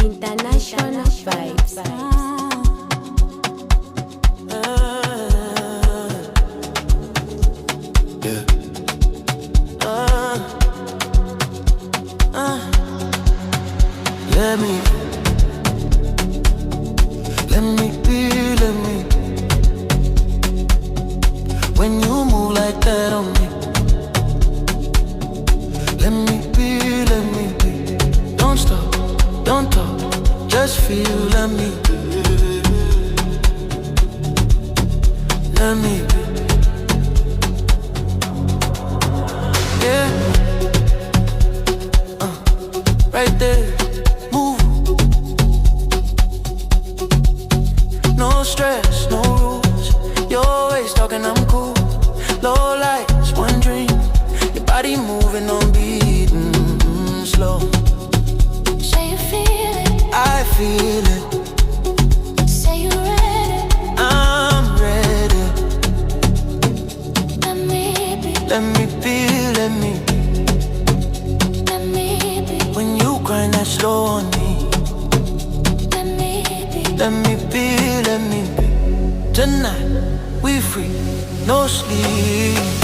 International vibes. Yeah. Let me be, let me. When you move like that on me, let me be. Don't stop, don't talk, just feel, let me be. Let me be. Yeah. Right there, move. No stress, no rules. You're always talking, I'm cool. Low lights, one dream. Your body moving on beat, slow. Say you feel it, I feel it. say you ready. I'm ready. Let me be, Let me be, let me be. let me be, When you grind that slow on me, let me be. let me be, let me be. Tonight, we free, no sleep.